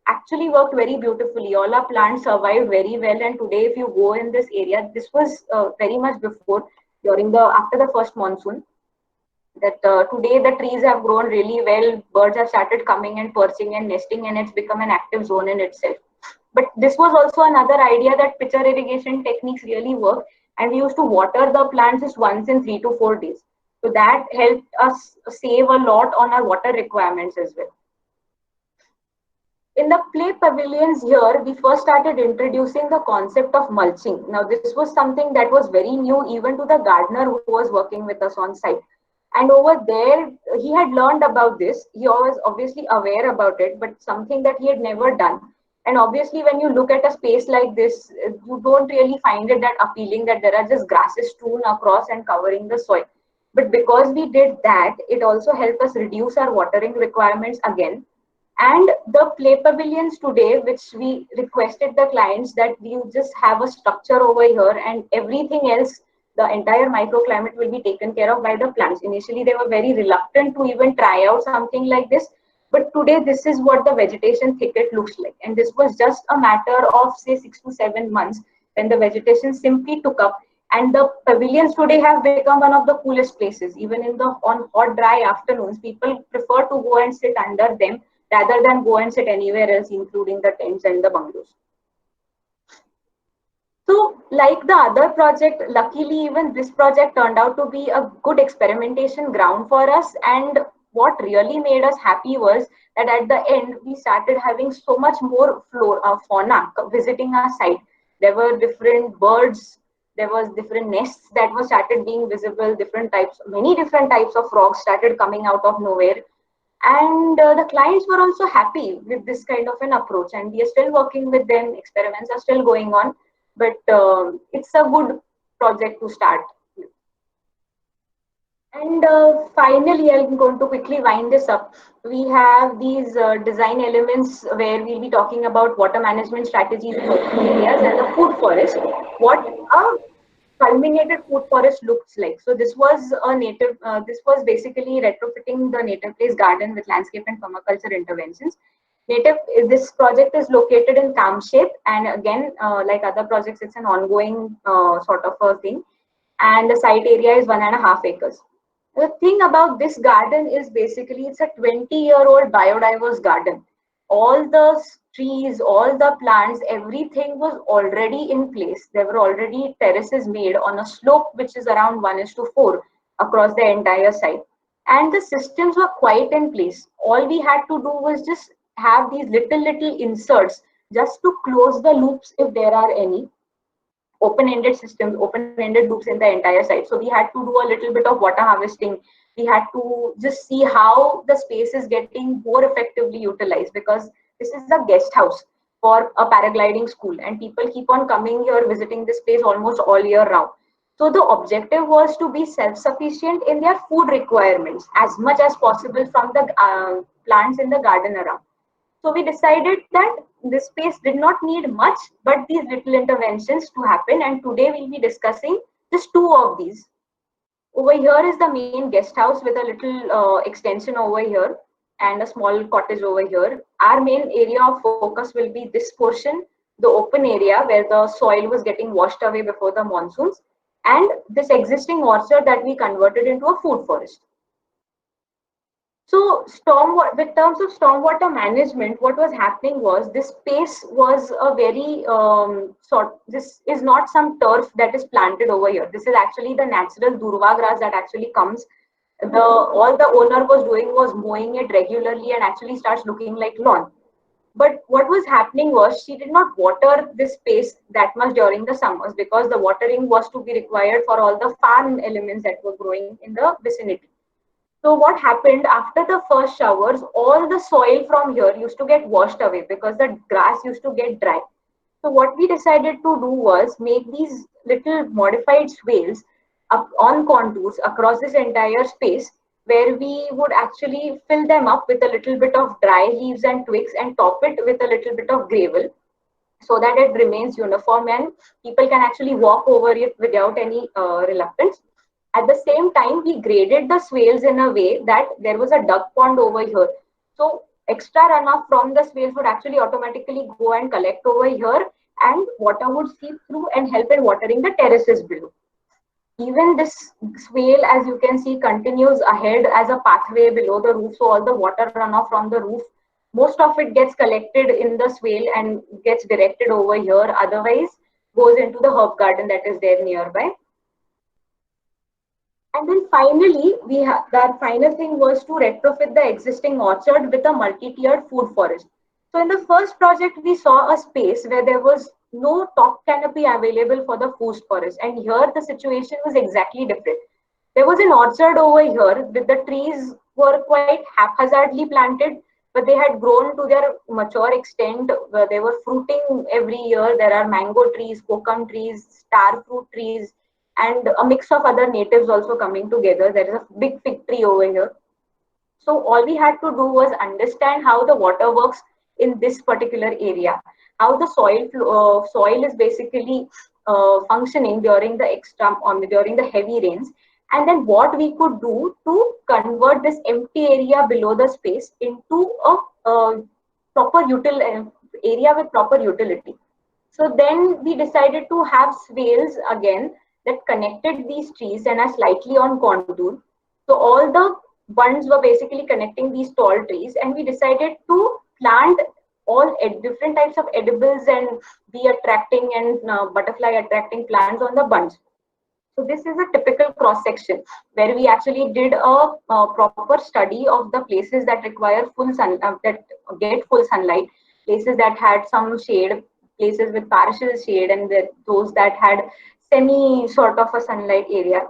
actually worked very beautifully. All our plants survived very well. And today, if you go in this area, this was very much before, after the first monsoon, that today the trees have grown really well. Birds have started coming and perching and nesting, and it's become an active zone in itself. But this was also another idea that pitcher irrigation techniques really work. And we used to water the plants just once in 3 to 4 days. So that helped us save a lot on our water requirements as well. In the play pavilions here, we first started introducing the concept of mulching. Now, this was something that was very new even to the gardener who was working with us on site. And over there, he had learned about this. He was obviously aware about it, but something that he had never done. And obviously, when you look at a space like this, you don't really find it that appealing that there are just grasses strewn across and covering the soil. But because we did that, it also helped us reduce our watering requirements again. And the play pavilions today, which we requested the clients that you just have a structure over here and everything else, the entire microclimate will be taken care of by the plants. Initially, they were very reluctant to even try out something like this. But today, this is what the vegetation thicket looks like. And this was just a matter of, say, 6 to 7 months when the vegetation simply took up. And the pavilions today have become one of the coolest places. Even on hot, dry afternoons, people prefer to go and sit under them rather than go and sit anywhere else, including the tents and the bungalows. So, like the other project, luckily even this project turned out to be a good experimentation ground for us. And what really made us happy was that at the end we started having so much more fauna visiting our site. There were different birds, there was different nests that were started being visible, different types, many different types of frogs started coming out of nowhere. And the clients were also happy with this kind of an approach, and we are still working with them. Experiments are still going on, but it's a good project to start. And finally, I'm going to quickly wind this up. We have these design elements where we'll be talking about water management strategies in open areas and the food forest. What a culminated food forest looks like. So this was a native. This was basically retrofitting the native place garden with landscape and permaculture interventions. Native. This project is located in Kamshet, and again, like other projects, it's an ongoing sort of a thing. And the site area is 1.5 acres. The thing about this garden is basically it's a 20-year-old biodiverse garden. All the trees, all the plants, everything was already in place. There were already terraces made on a slope which is around 1:4 across the entire site. And the systems were quite in place. All we had to do was just have these little inserts just to close the loops if there are any open-ended systems, open-ended loops in the entire site. So we had to do a little bit of water harvesting. We had to just see how the space is getting more effectively utilized, because this is a guest house for a paragliding school, and people keep on coming here, visiting this place almost all year round. So the objective was to be self-sufficient in their food requirements as much as possible from the plants in the garden around. So we decided that this space did not need much, but these little interventions to happen. And today we'll be discussing just two of these. Over here is the main guest house with a little extension over here and a small cottage over here. Our main area of focus will be this portion, the open area where the soil was getting washed away before the monsoons, and this existing orchard that we converted into a food forest. So, with terms of stormwater management, what was happening was this space was a very this is not some turf that is planted over here. This is actually the natural durva grass that actually comes. All the owner was doing was mowing it regularly and actually starts looking like lawn. But what was happening was she did not water this space that much during the summers, because the watering was to be required for all the farm elements that were growing in the vicinity. So what happened after the first showers, all the soil from here used to get washed away because the grass used to get dry. So what we decided to do was make these little modified swales up on contours across this entire space, where we would actually fill them up with a little bit of dry leaves and twigs and top it with a little bit of gravel, so that it remains uniform and people can actually walk over it without any reluctance. At the same time, we graded the swales in a way that there was a duck pond over here. So extra runoff from the swales would actually automatically go and collect over here, and water would seep through and help in watering the terraces below. Even this swale, as you can see, continues ahead as a pathway below the roof. So all the water runoff from the roof, most of it gets collected in the swale and gets directed over here. Otherwise, goes into the herb garden that is there nearby. And then finally, the final thing was to retrofit the existing orchard with a multi-tiered food forest. So in the first project, we saw a space where there was no top canopy available for the food forest. And here the situation was exactly different. There was an orchard over here with the trees were quite haphazardly planted, but they had grown to their mature extent where they were fruiting every year. There are mango trees, kokum trees, star fruit trees, and a mix of other natives also coming together. There is a big fig tree over here. So all we had to do was understand how the water works in this particular area, how the soil is basically functioning during during the heavy rains, and then what we could do to convert this empty area below the space into a proper area with proper utility. So then we decided to have swales again that connected these trees and are slightly on contour. So all the bunds were basically connecting these tall trees, and we decided to plant all different types of edibles and bee attracting and butterfly attracting plants on the bunds. So this is a typical cross section where we actually did a proper study of the places that require full sun, that get full sunlight, places that had some shade, places with partial shade, and those that had semi sort of a sunlight area.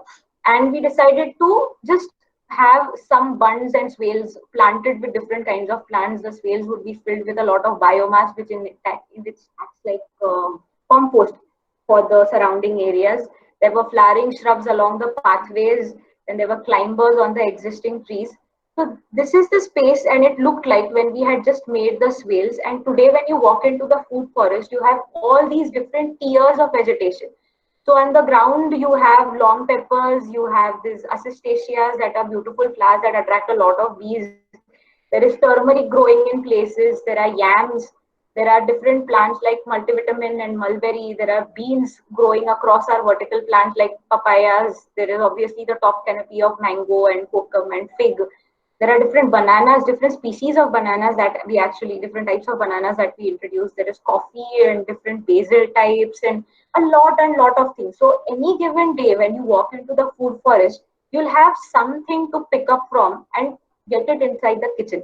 And we decided to just have some bunds and swales planted with different kinds of plants. The swales would be filled with a lot of biomass, which acts like compost for the surrounding areas. There were flowering shrubs along the pathways, and there were climbers on the existing trees. So this is the space, and it looked like when we had just made the swales. And today, when you walk into the food forest, you have all these different tiers of vegetation. So on the ground, you have long peppers, you have these acacias that are beautiful flowers that attract a lot of bees. There is turmeric growing in places. There are yams. There are different plants like multivitamin and mulberry. There are beans growing across our vertical plants like papayas. There is obviously the top canopy of mango and kokum and fig. There are different bananas, different species of bananas that we actually, different types of bananas that we introduce. There is coffee and different basil types and a lot of things. So any given day when you walk into the food forest, you'll have something to pick up from and get it inside the kitchen.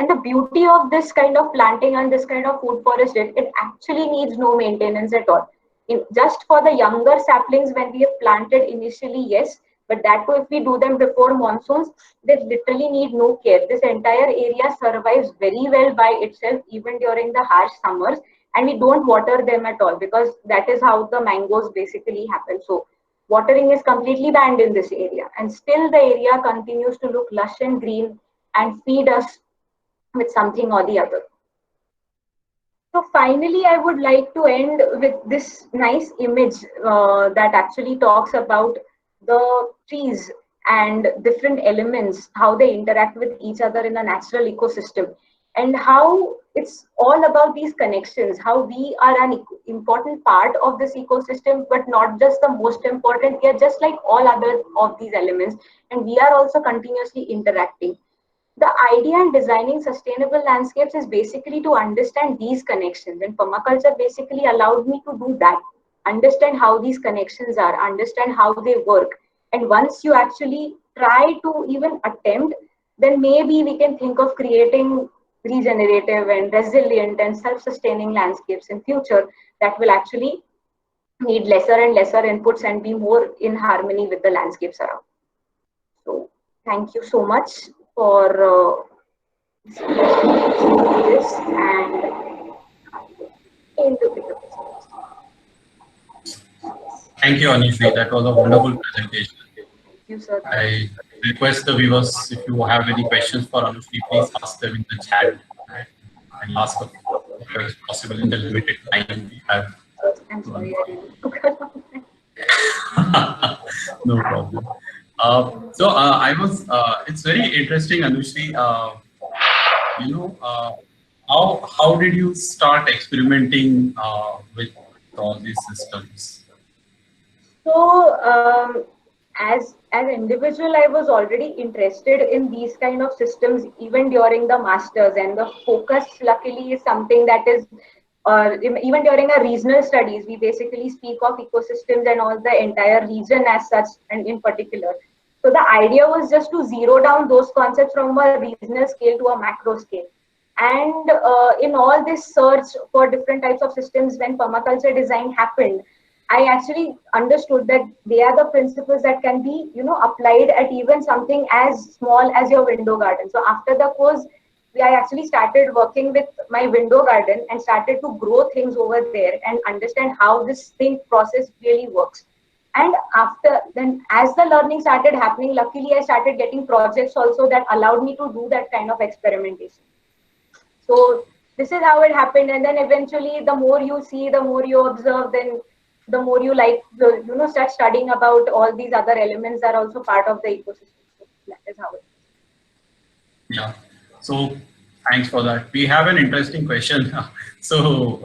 And the beauty of this kind of planting and this kind of food forest is it actually needs no maintenance at all. Just for the younger saplings, when we have planted initially, yes, but that too, if we do them before monsoons, they literally need no care. This entire area survives very well by itself, even during the harsh summers, and we don't water them at all because that is how the mangoes basically happen. So watering is completely banned in this area, and still the area continues to look lush and green and feed us with something or the other. So finally, I would like to end with this nice image that actually talks about the trees and different elements, how they interact with each other in a natural ecosystem, and how it's all about these connections, how we are an important part of this ecosystem, but not just the most important. We are just like all other of these elements, and we are also continuously interacting. The idea in designing sustainable landscapes is basically to understand these connections, and permaculture basically allowed me to do that. Understand how these connections are, understand how they work. And once you actually try to even attempt, then maybe we can think of creating regenerative and resilient and self-sustaining landscapes in future that will actually need lesser and lesser inputs and be more in harmony with the landscapes around. So thank you so much for this and in the Thank you, Anushree. That was a wonderful presentation. Thank you, sir. I request the viewers, if you have any questions for Anushree, please ask them in the chat and ask if it's possible in the limited time we have. I'm sorry, I didn't look No problem. It's very interesting, Anushree. How did you start experimenting with all these systems? So, as individual, I was already interested in these kind of systems even during the masters, and the focus, luckily, is something that is even during our regional studies, we basically speak of ecosystems and all the entire region as such, and in particular. So the idea was just to zero down those concepts from a regional scale to a macro scale. And in all this search for different types of systems, when permaculture design happened, I actually understood that they are the principles that can be, applied at even something as small as your window garden. So after the course, I actually started working with my window garden and started to grow things over there and understand how this thing process really works. And after then, as the learning started happening, luckily I started getting projects also that allowed me to do that kind of experimentation. So this is how it happened. And then eventually, the more you see, the more you observe, then the more you start studying about all these other elements that are also part of the ecosystem. So that is how it is. Yeah. So thanks for that. We have an interesting question. So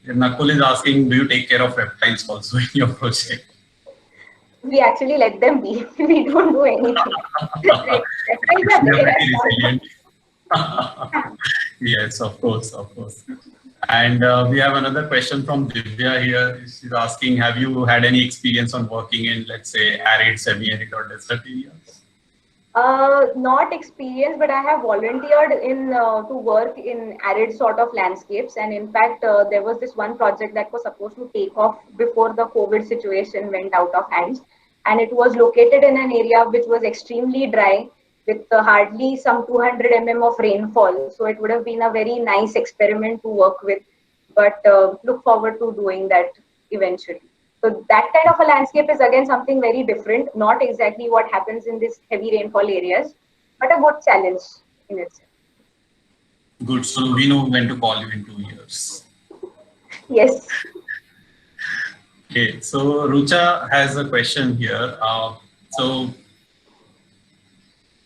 Nakul is asking, do you take care of reptiles also in your project? We actually let them be. We don't do anything. Reptiles are there. Yes, of course. And we have another question from Divya here. She's asking, have you had any experience on working in, let's say, arid, semi-arid or desert areas? Not experienced, but I have volunteered in to work in arid sort of landscapes. And in fact, there was this one project that was supposed to take off before the COVID situation went out of hands. And it was located in an area which was extremely dry with hardly some 200 of rainfall. So it would have been a very nice experiment to work with, but look forward to doing that eventually. So that kind of a landscape is again something very different, not exactly what happens in these heavy rainfall areas, but a good challenge in itself. Good. So we know when to call you in 2 years. Yes. Okay. So Rucha has a question here. So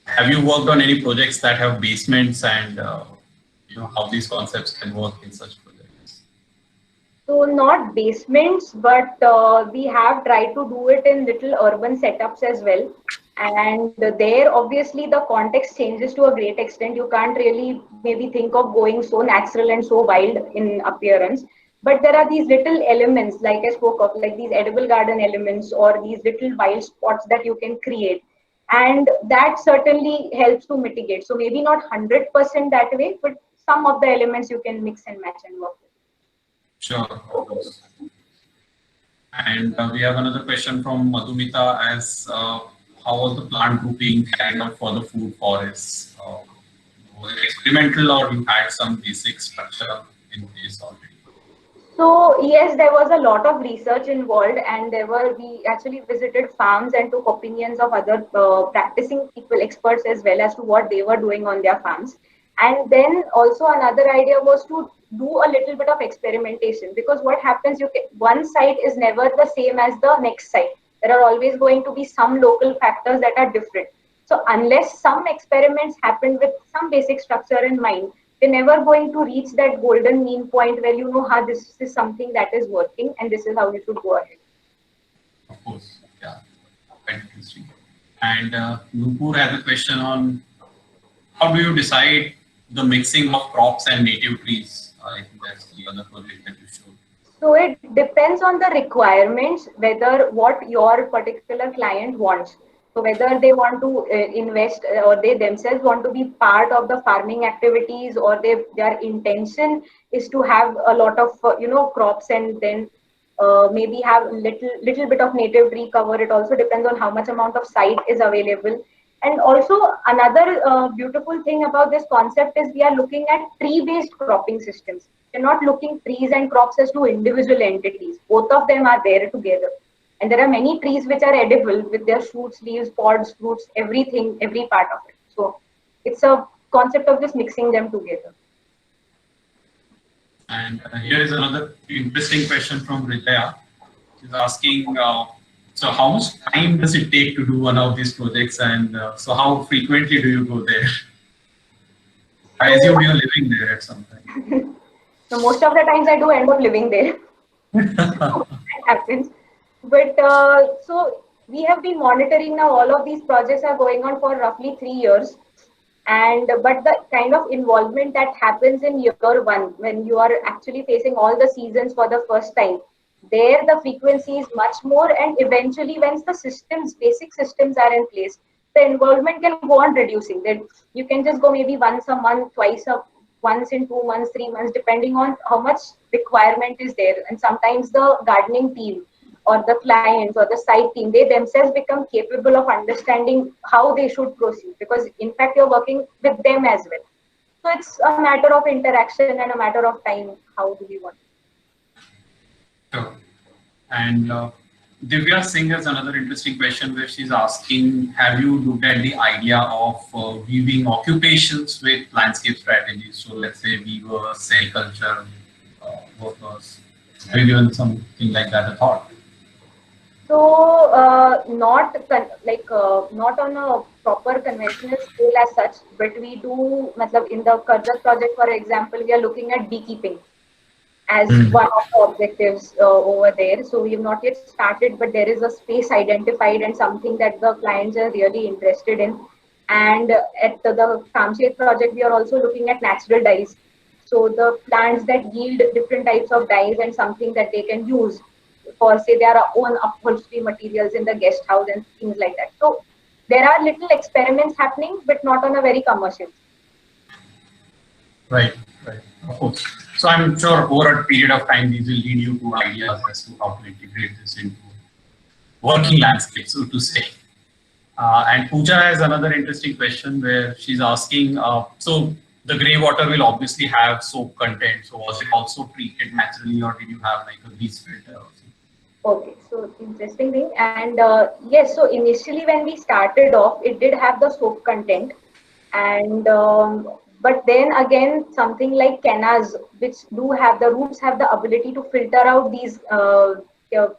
have you worked on any projects that have basements, and how these concepts can work in such projects? So not basements, but we have tried to do it in little urban setups as well. And there, obviously, the context changes to a great extent. You can't really maybe think of going so natural and so wild in appearance. But there are these little elements, like I spoke of, like these edible garden elements or these little wild spots that you can create. And that certainly helps to mitigate. So maybe not 100% that way, but some of the elements you can mix and match and work with. Sure, of course. And we have another question from Madhumita as how was the plant grouping carried out for the food forests? Was it experimental, or you had some basic structure in place already? So yes, there was a lot of research involved, and we actually visited farms and took opinions of other practicing people, experts as well as to what they were doing on their farms. And then also another idea was to do a little bit of experimentation, because what happens, one site is never the same as the next site. There are always going to be some local factors that are different. So unless some experiments happened with some basic structure in mind, they're never going to reach that golden mean point where you know how this is something that is working and this is how you should go ahead. Of course, yeah, quite interesting. And Nupur has a question on how do you decide the mixing of crops and native trees? I think that's the other project that you showed. So it depends on the requirements, whether what your particular client wants. So whether they want to invest or they themselves want to be part of the farming activities, or their intention is to have a lot of crops, and then maybe have little bit of native tree cover. It also depends on how much amount of site is available. And also another beautiful thing about this concept is we are looking at tree-based cropping systems. We're not looking trees and crops as two individual entities. Both of them are there together. And there are many trees which are edible with their shoots, leaves, pods, fruits, everything, every part of it. So it's a concept of just mixing them together. And here is another interesting question from Ridaya. She's asking, so how much time does it take to do one of these projects, and so how frequently do you go there? I assume you're living there at some time. So most of the times I do end up living there. That happens. But so we have been monitoring now, all of these projects are going on for roughly 3 years. And but the kind of involvement that happens in year one, when you are actually facing all the seasons for the first time, there the frequency is much more, and eventually once the basic systems are in place, the involvement can go on reducing. That you can just go maybe once a month, once in 2 months, 3 months, depending on how much requirement is there. And sometimes the gardening team or the clients or the site team, they themselves become capable of understanding how they should proceed, because in fact you're working with them as well. So it's a matter of interaction and a matter of time. How do we want? Sure. And Divya Singh has another interesting question where she's asking, have you looked at the idea of weaving occupations with landscape strategies? So let's say weavers, sericulture workers. Have you given something like that a thought? So not on a proper conventional scale as such, but we do, in the Karjat project, for example, we are looking at beekeeping as one of the objectives over there. So we have not yet started, but there is a space identified and something that the clients are really interested in. And at the Kamshet project, we are also looking at natural dyes. So the plants that yield different types of dyes and something that they can use for, say, their own upholstery materials in the guest house and things like that. So there are little experiments happening, but not on a very commercial. Right, right, of course. So I'm sure over a period of time, these will lead you to ideas as to how to integrate this into working landscape, so to say. And Pooja has another interesting question where she's asking, so the grey water will obviously have soap content. So was it also treated naturally, or did you have like a grease filter or something? Okay, so interesting thing. And yes, so initially when we started off, it did have the soap content. And but then again, something like cannas, which do have the roots, have the ability to filter out these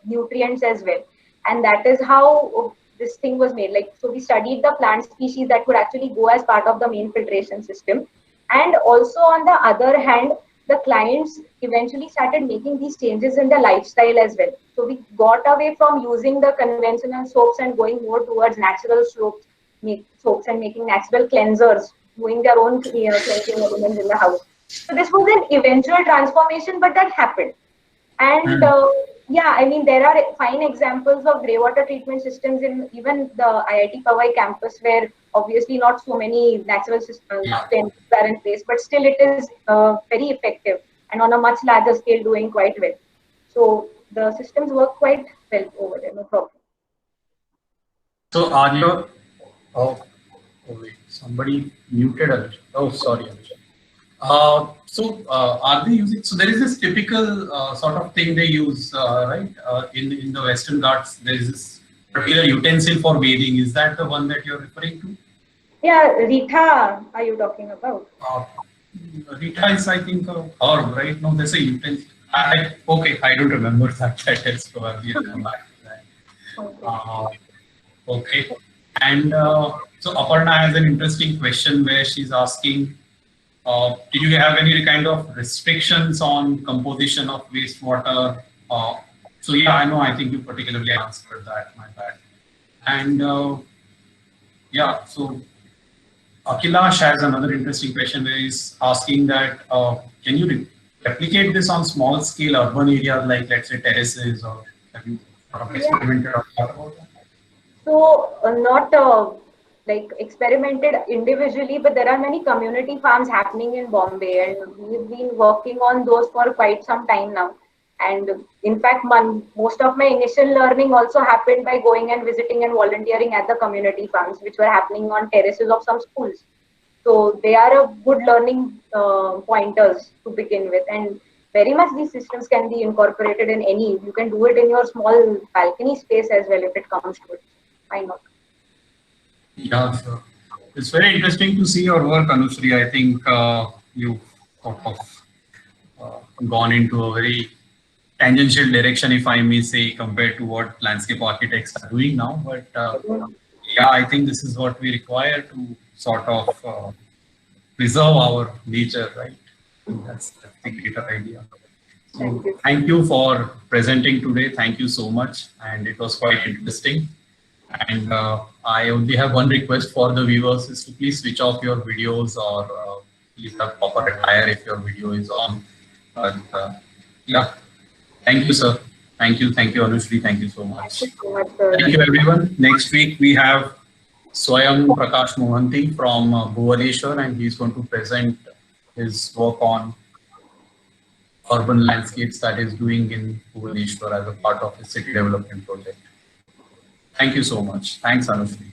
nutrients as well. And that is how this thing was made. Like, so we studied the plant species that could actually go as part of the main filtration system. And also on the other hand, the clients eventually started making these changes in the lifestyle as well. So we got away from using the conventional soaps and going more towards natural soaps, make soaps and making natural cleansers, doing their own cleansing elements in the house. So this was an eventual transformation, but that happened. And yeah, I mean, there are fine examples of grey water treatment systems in even the IIT Powai campus, where obviously not so many natural systems are in place, but still it is very effective and on a much larger scale doing quite well. So the systems work quite well over there, no problem. So are your, oh wait, somebody muted Anuj. Oh, sorry, Anuj. Are they using? So there is this typical sort of thing they use, right? In the Western Ghats, there is this particular utensil for bathing. Is that the one that you're referring to? Yeah, Rita, are you talking about? Rita is, I think, a herb, right? No, there's a utensil. Okay, I don't remember that. That is probably come back to that. Okay, and so Aparna has an interesting question where she's asking. Did you have any kind of restrictions on composition of wastewater? So yeah, I know. I think you particularly answered that. My bad. And yeah, so Akhilash has another interesting question where he's asking that can you replicate this on small scale urban areas like, let's say, terraces, or have you sort of experimented or thought about that? So not like experimented individually, but there are many community farms happening in Bombay, and we've been working on those for quite some time now. And in fact, most of my initial learning also happened by going and visiting and volunteering at the community farms, which were happening on terraces of some schools. So they are a good learning pointers to begin with, and very much these systems can be incorporated in any. You can do it in your small balcony space as well if it comes to it. Why not? Yeah, sure. It's very interesting to see your work, Anushree. I think you've sort of gone into a very tangential direction, if I may say, compared to what landscape architects are doing now. But yeah, I think this is what we require to sort of preserve our nature, right? That's the greater idea. So thank you for presenting today. Thank you so much. And it was quite interesting. And I only have one request for the viewers is to please switch off your videos, or please have proper retire if your video is on. But yeah, thank you, sir. Thank you, Anushree. Thank you so much. Thank you, everyone. Next week we have Swayam Prakash Mohanty from Bhubaneswar, and he's going to present his work on urban landscapes that is doing in Bhubaneswar as a part of his city development project. Thank you so much. Thanks, Anushree.